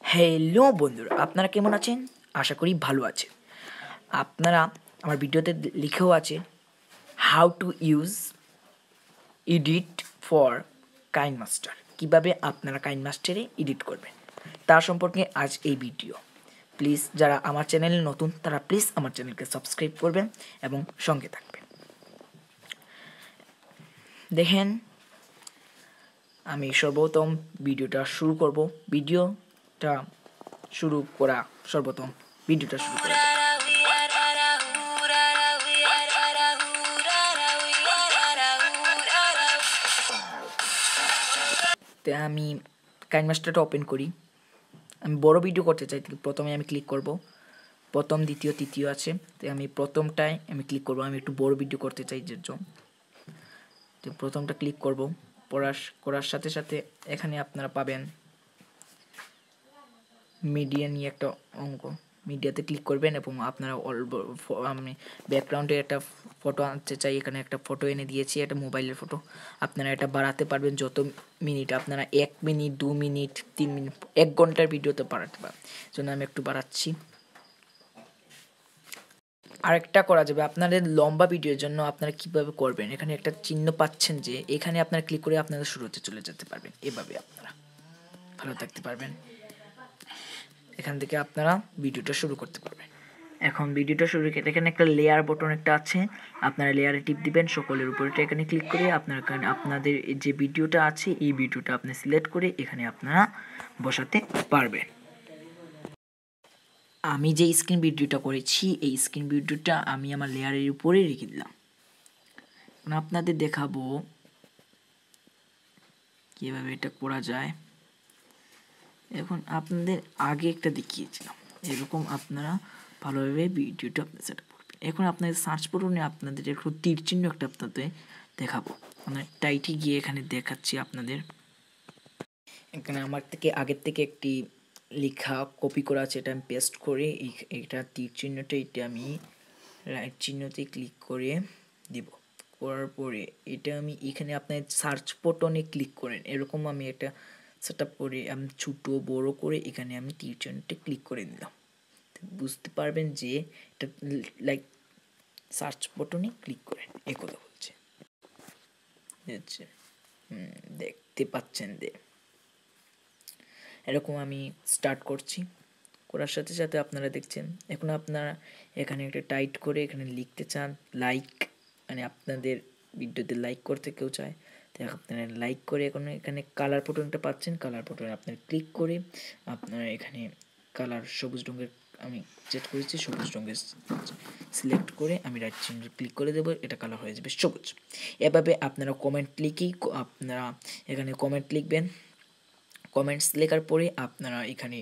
Hello বন্ধুরা, আপনারা কেমন আছেন? আশা করি ভালো আছেন। আপনারা আমার ভিডিওতে লিখেও আছে how to use edit for KineMaster, কীভাবে আপনারা কাইনমাস্টারে এডিট করবেন তার সম্পর্কে আজ এই ভিডিও। প্লিজ যারা আমার চ্যানেলে নতুন তারা প্লিজ আমার চ্যানেলকে সাবস্ক্রাইব করবেন এবং সঙ্গে থাকবেন। দেখেন, আমি সর্বপ্রথম ভিডিওটা শুরু করব। ভিডিওটা শুরু করা সর্বপ্রথম ভিডিওটা শুরু করা যাক। তো আমি কাইনমাস্টারটা ওপেন করি। আমি বড় ভিডিও করতে চাই, প্রথমে আমি ক্লিক করব প্রথম, দ্বিতীয়, তৃতীয় আছে। তো আমি প্রথমটায় আমি ক্লিক করব। আমি একটু বড় ভিডিও করতে চাই যে জন্য তো প্রথমটা ক্লিক করব। করার সাথে সাথে এখানে আপনারা পাবেন মিডিয়া নিয়ে একটা অঙ্ক। মিডিয়াতে ক্লিক করবেন এবং আপনারা আমি ব্যাকগ্রাউন্ডে একটা ফটো আনতে চাই, এখানে একটা ফটো এনে দিয়েছি, এটা মোবাইলের ফটো। আপনারা এটা বাড়াতে পারবেন যত মিনিট, আপনারা 1 মিনিট, 2 মিনিট, 3 মিনিট, 1 ঘন্টার ভিডিওতে বাড়াতে পারেন। জন্য আমি একটু বাড়াচ্ছি। আরেকটা করা যাবে, আপনাদের লম্বা ভিডিওর জন্য আপনারা কিভাবে করবেন, এখানে একটা চিহ্ন পাচ্ছেন যে এখানে আপনারা ক্লিক করে আপনারা শুরুতে চলে যেতে পারবেন। এভাবে আপনারা ভালো থাকতে পারবেন। এখান থেকে আপনারা ভিডিওটা শুরু করতে পারবেন। এখন ভিডিওটা শুরু করতে এখানে একটা লেয়ার বটন একটা আছে, আপনারা লেয়ারে টিপ দিবেন। সকলের উপরে এখানে ক্লিক করে আপনাদের যে ভিডিওটা আছে এই ভিডিওটা আপনি সিলেক্ট করে এখানে আপনারা বসাতে পারবেন। আমি যে স্ক্রিন ভিডিওটা করেছি এই স্ক্রিন ভিডিওটা আমি আমার লেয়ারের উপরে রেখে দিলাম। এখন আপনাদের দেখাবো কীভাবে এটা করা যায়। এখন আপনাদের আগে একটা দেখিয়েছিলাম, এরকম আপনারা ভালোভাবে ভিডিওটা আপনি সেট আপ করবেন। এখন আপনাদের সার্চ বটনে আপনাদের একটু তীর চিহ্ন একটা আপনাদের দেখাবো। মানে টাইটে গিয়ে এখানে দেখাচ্ছি আপনাদের। এখানে আমার থেকে আগের থেকে একটি লেখা কপি করা আছে, এটা আমি পেস্ট করে এইটা তীর চিহ্নটা এটা আমি রাইট চিহ্নতে ক্লিক করে দিব। করার পরে এটা আমি এখানে আপনার সার্চ বটনে ক্লিক করেন, এরকম আমি একটা সেট আপ করে আমি ছোটো বড়ো করে এখানে আমি তীর চিহ্নটা ক্লিক করে দিলাম। বুঝতে পারবেন যে এটা লাইক সার্চ বটনে ক্লিক করেন এই কথা বলছে। দেখতে পাচ্ছেন যে এরকম আমি স্টার্ট করছি। করার সাথে সাথে আপনারা দেখছেন এখন আপনারা এখানে একটা টাইট করে এখানে লিখতে চান লাইক, মানে আপনাদের ভিডিওতে লাইক করতে কেউ চায় তো আপনারা লাইক করে এখানে কালার বটনটা পাচ্ছেন, কালার বটনে আপনারা ক্লিক করে আপনারা এখানে কালার সবুজ রঙের আমি সেট করেছি, সবুজ রঙের সিলেক্ট করে আমি রাইট চিহ্ন ক্লিক করে দেবো, এটা কালার হয়ে যাবে সবুজ। এভাবে আপনারা কমেন্ট লিখেই আপনারা এখানে কমেন্ট লিখবেন। কমেন্টস লেখার পরে আপনারা এখানে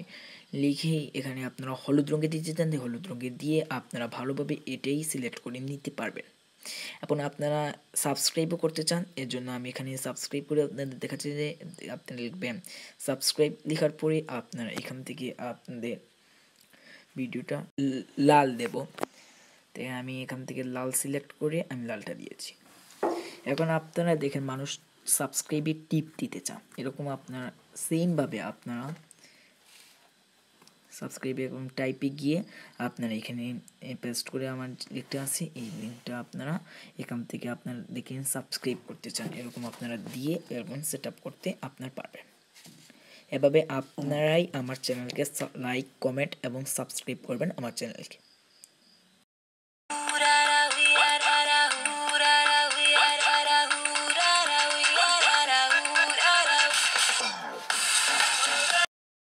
লিখেই এখানে আপনারা হলুদ রঙে দিতে চান, হলুদ রঙে দিয়ে আপনারা ভালোভাবে এটাই সিলেক্ট করে নিতে পারবেন। এখন আপনারা সাবস্ক্রাইবও করতে চান, এর জন্য আমি এখানে সাবস্ক্রাইব করে আপনাদের দেখাচ্ছি যে আপনারা লিখবেন সাবস্ক্রাইব। লেখার পরে আপনারা এখান থেকে আপনাদের ভিডিওটা লাল দেব, তাই আমি এখান থেকে লাল সিলেক্ট করে আমি লালটা দিয়েছি। এখন আপনারা দেখেন মানুষ সাবস্ক্রাইবে টিপ দিতে চান, এরকম আপনারা সেমভাবে আপনারা সাবস্ক্রাইবে এবং টাইপে গিয়ে আপনারা এখানে পেস্ট করে আমার লিঙ্কটা আছে এই লিঙ্কটা আপনারা এখান থেকে আপনারা দেখেন সাবস্ক্রাইব করতে চান, এরকম আপনারা দিয়ে এরকম সেট আপ করতে আপনার পারবেন। এভাবে আপনারাই আমার চ্যানেলকে লাইক, কমেন্ট এবং সাবস্ক্রাইব করবেন আমার চ্যানেলকে।